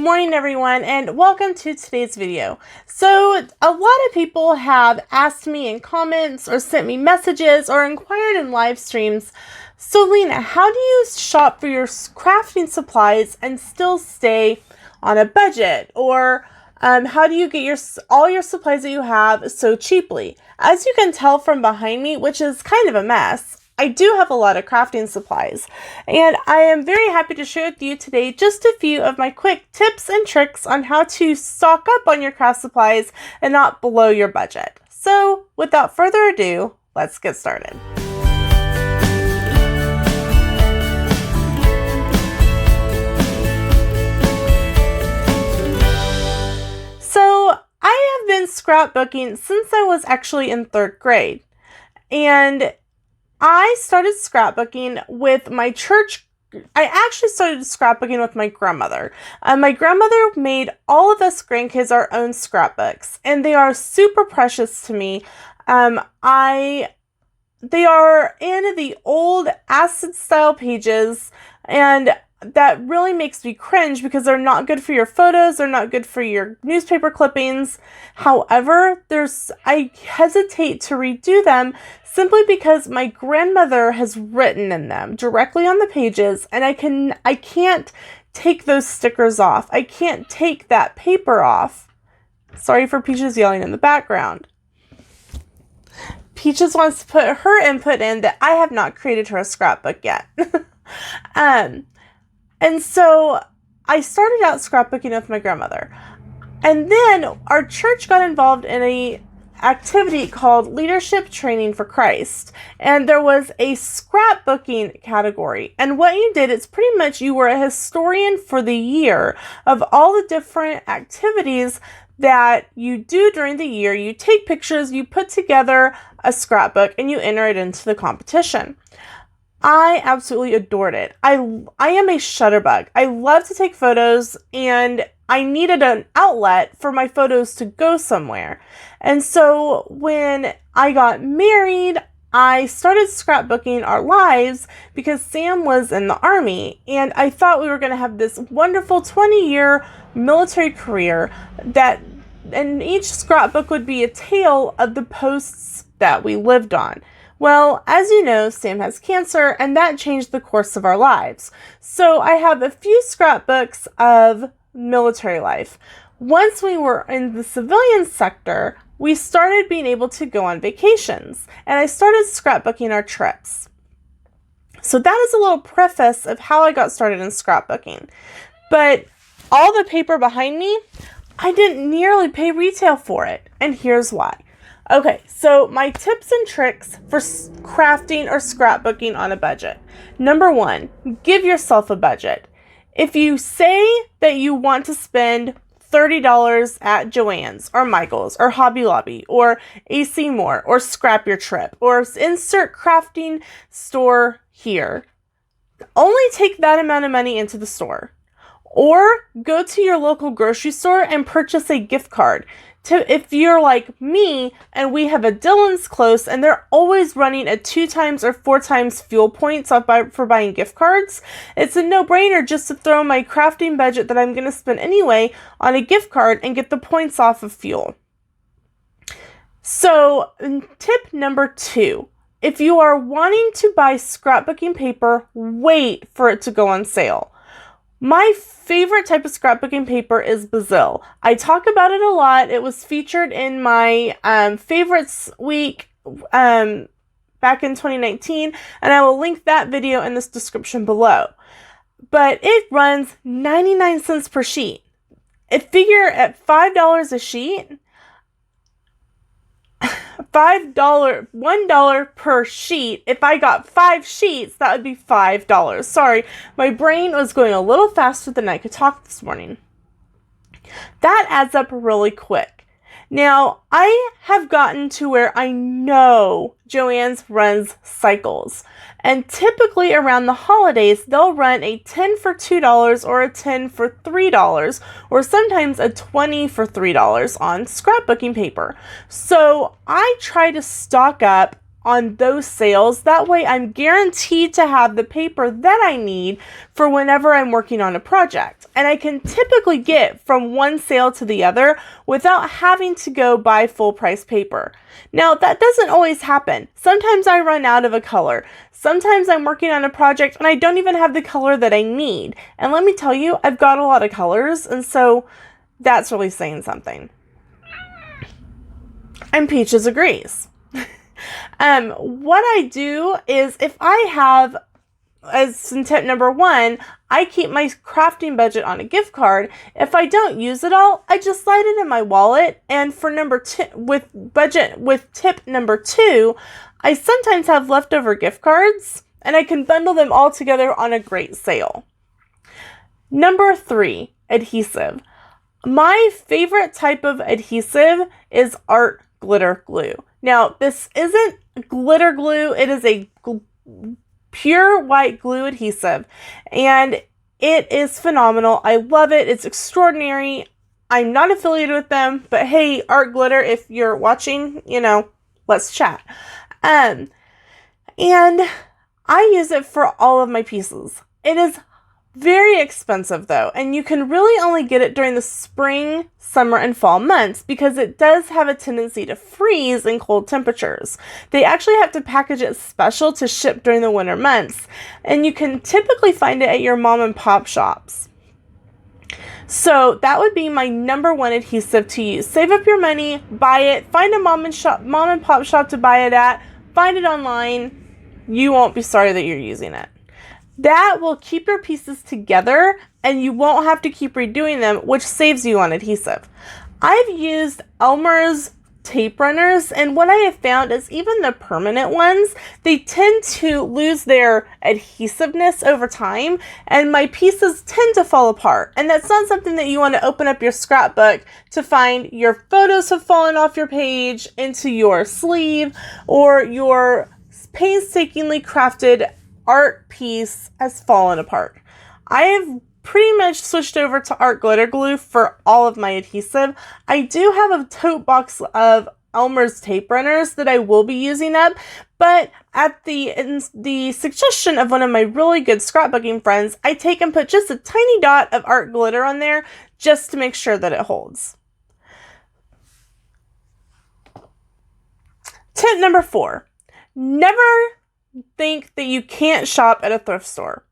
morning everyone, and welcome to today's video. So a lot of people have asked me in comments or sent me messages or inquired in live streams, so Lena, how do you shop for your crafting supplies and still stay on a budget? Or how do you get all your supplies that you have so cheaply? As you can tell from behind me, which is kind of a mess, I do have a lot of crafting supplies, and I am very happy to share with you today just a few of my quick tips and tricks on how to stock up on your craft supplies and not blow your budget. So without further ado, let's get started. So I have been scrapbooking since I was actually in 3rd grade, and I started scrapbooking with my church. I actually started scrapbooking with my grandmother. My grandmother made all of us grandkids our own scrapbooks, and they are super precious to me. They are in the old acid style pages, and that really makes me cringe because they're not good for your photos. They're not good for your newspaper clippings. However, I hesitate to redo them simply because my grandmother has written in them directly on the pages, and I can't take those stickers off. I can't take that paper off. Sorry for Peaches yelling in the background. Peaches wants to put her input in that I have not created her a scrapbook yet. And so I started out scrapbooking with my grandmother. And then our church got involved in a activity called Leadership Training for Christ. And there was a scrapbooking category. And what you did is pretty much you were a historian for the year of all the different activities that you do during the year. You take pictures, you put together a scrapbook, and you enter it into the competition. I absolutely adored it. I am a shutterbug. I love to take photos, and I needed an outlet for my photos to go somewhere. And so when I got married, I started scrapbooking our lives because Sam was in the Army, and I thought we were going to have this wonderful 20-year military career and each scrapbook would be a tale of the posts that we lived on. Well, as you know, Sam has cancer, and that changed the course of our lives. So I have a few scrapbooks of military life. Once we were in the civilian sector, we started being able to go on vacations, and I started scrapbooking our trips. So that is a little preface of how I got started in scrapbooking. But all the paper behind me, I didn't nearly pay retail for it, and here's why. Okay, so my tips and tricks for crafting or scrapbooking on a budget. Number 1, give yourself a budget. If you say that you want to spend $30 at Joann's or Michael's or Hobby Lobby or AC Moore or Scrap Your Trip or insert crafting store here, only take that amount of money into the store. Or go to your local grocery store and purchase a gift card. If you're like me and we have a Dillon's close and they're always running a 2 times or 4 times fuel points for buying gift cards, it's a no-brainer just to throw my crafting budget that I'm going to spend anyway on a gift card and get the points off of fuel. So tip number 2, if you are wanting to buy scrapbooking paper, wait for it to go on sale. My favorite type of scrapbooking paper is Brazil. I talk about it a lot. It was featured in my favorites week back in 2019, and I will link that video in this description below. But it runs 99 cents per sheet. Figure at $5 a sheet, $1 per sheet. If I got 5 sheets, that would be $5. Sorry, my brain was going a little faster than I could talk this morning. That adds up really quick. Now, I have gotten to where I know Joann's runs cycles. And typically around the holidays, they'll run a 10 for $2 or a 10 for $3 or sometimes a 20 for $3 on scrapbooking paper. So I try to stock up on those sales. That way I'm guaranteed to have the paper that I need for whenever I'm working on a project. And I can typically get from one sale to the other without having to go buy full price paper. Now, that doesn't always happen. Sometimes I run out of a color. Sometimes I'm working on a project and I don't even have the color that I need. And let me tell you, I've got a lot of colors, and so that's really saying something. And Peaches agrees. What I do is, if I have, as in tip number 1, I keep my crafting budget on a gift card. If I don't use it all, I just slide it in my wallet. And for with tip number 2, I sometimes have leftover gift cards and I can bundle them all together on a great sale. Number 3, adhesive. My favorite type of adhesive is art glitter glue. Now, this isn't glitter glue. It is a pure white glue adhesive, and it is phenomenal. I love it. It's extraordinary. I'm not affiliated with them, but hey, Art Glitter, if you're watching, let's chat. And I use it for all of my pieces. It is very expensive though, and you can really only get it during the spring, summer, and fall months because it does have a tendency to freeze in cold temperatures. They actually have to package it special to ship during the winter months, and you can typically find it at your mom and pop shops. So that would be my number 1 adhesive to use. Save up your money, buy it, find a mom and pop shop to buy it at, find it online. You won't be sorry that you're using it. That will keep your pieces together and you won't have to keep redoing them, which saves you on adhesive. I've used Elmer's tape runners, and what I have found is even the permanent ones, they tend to lose their adhesiveness over time, and my pieces tend to fall apart. And that's not something that you want to open up your scrapbook to find your photos have fallen off your page into your sleeve, or your painstakingly crafted art piece has fallen apart. I have pretty much switched over to art glitter glue for all of my adhesive. I do have a tote box of Elmer's tape runners that I will be using up, but at the suggestion of one of my really good scrapbooking friends, I take and put just a tiny dot of art glitter on there just to make sure that it holds. Tip number 4, never think that you can't shop at a thrift store.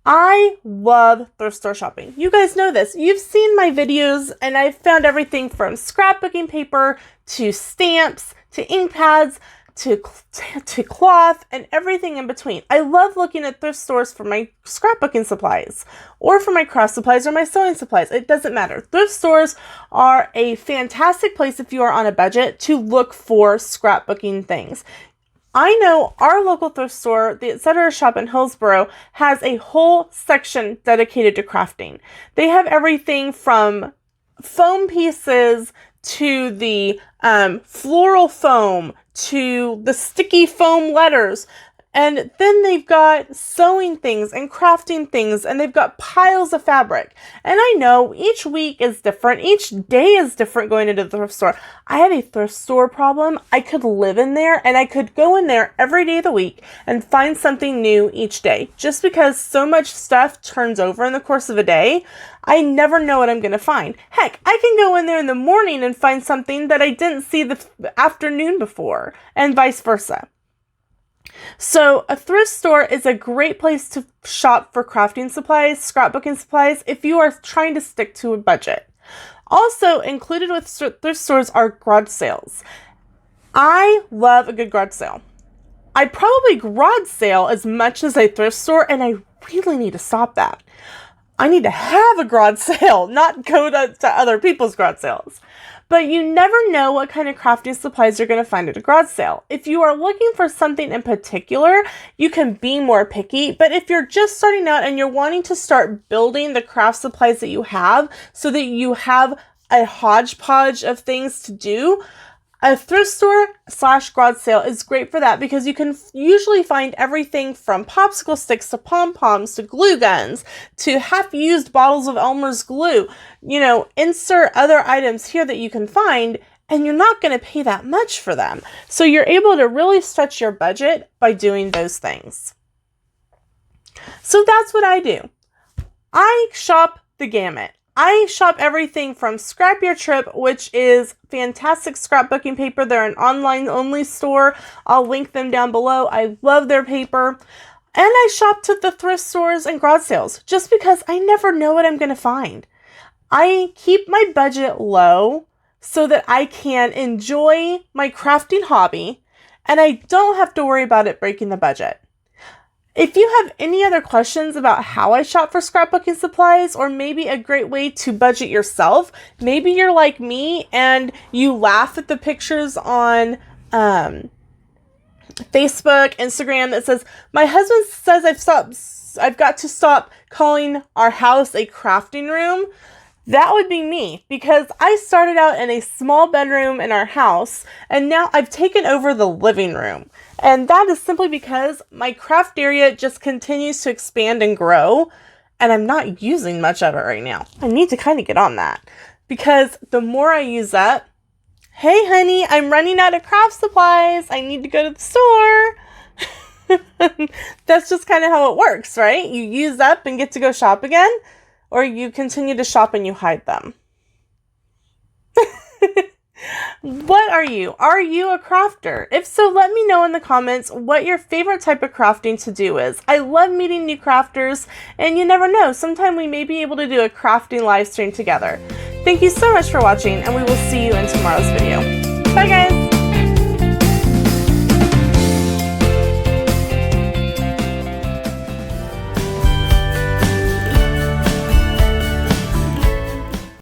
I love thrift store shopping. You guys know this. You've seen my videos, and I've found everything from scrapbooking paper to stamps to ink pads to cloth and everything in between. I love looking at thrift stores for my scrapbooking supplies or for my craft supplies or my sewing supplies. It doesn't matter. Thrift stores are a fantastic place if you are on a budget to look for scrapbooking things. I know our local thrift store, the Etc. shop in Hillsboro, has a whole section dedicated to crafting. They have everything from foam pieces to the floral foam to the sticky foam letters. And then they've got sewing things and crafting things, and they've got piles of fabric. And I know each week is different. Each day is different going into the thrift store. I have a thrift store problem. I could live in there, and I could go in there every day of the week and find something new each day. Just because so much stuff turns over in the course of a day, I never know what I'm going to find. Heck, I can go in there in the morning and find something that I didn't see the afternoon before, and vice versa. So a thrift store is a great place to shop for crafting supplies, scrapbooking supplies, if you are trying to stick to a budget. Also included with thrift stores are garage sales. I love a good garage sale. I probably garage sale as much as a thrift store, and I really need to stop that. I need to have a garage sale, not go to other people's garage sales. But you never know what kind of crafting supplies you're going to find at a garage sale. If you are looking for something in particular, you can be more picky. But if you're just starting out and you're wanting to start building the craft supplies that you have so that you have a hodgepodge of things to do, a thrift store / garage sale is great for that, because you can usually find everything from popsicle sticks to pom-poms to glue guns to half-used bottles of Elmer's glue. Insert other items here that you can find, and you're not going to pay that much for them. So you're able to really stretch your budget by doing those things. So that's what I do. I shop the gamut. I shop everything from Scrap Your Trip, which is fantastic scrapbooking paper. They're an online-only store. I'll link them down below. I love their paper. And I shop to the thrift stores and garage sales just because I never know what I'm going to find. I keep my budget low so that I can enjoy my crafting hobby and I don't have to worry about it breaking the budget. If you have any other questions about how I shop for scrapbooking supplies, or maybe a great way to budget yourself, maybe you're like me and you laugh at the pictures on Facebook, Instagram that says, my husband says I've got to stop calling our house a crafting room. That would be me, because I started out in a small bedroom in our house and now I've taken over the living room. And that is simply because my craft area just continues to expand and grow and I'm not using much of it right now. I need to kind of get on that, because the more I use up, hey honey, I'm running out of craft supplies. I need to go to the store. That's just kind of how it works, right? You use up and get to go shop again. Or you continue to shop and you hide them. What are you? Are you a crafter? If so, let me know in the comments what your favorite type of crafting to do is. I love meeting new crafters, and you never know, sometime we may be able to do a crafting live stream together. Thank you so much for watching, and we will see you in tomorrow's video.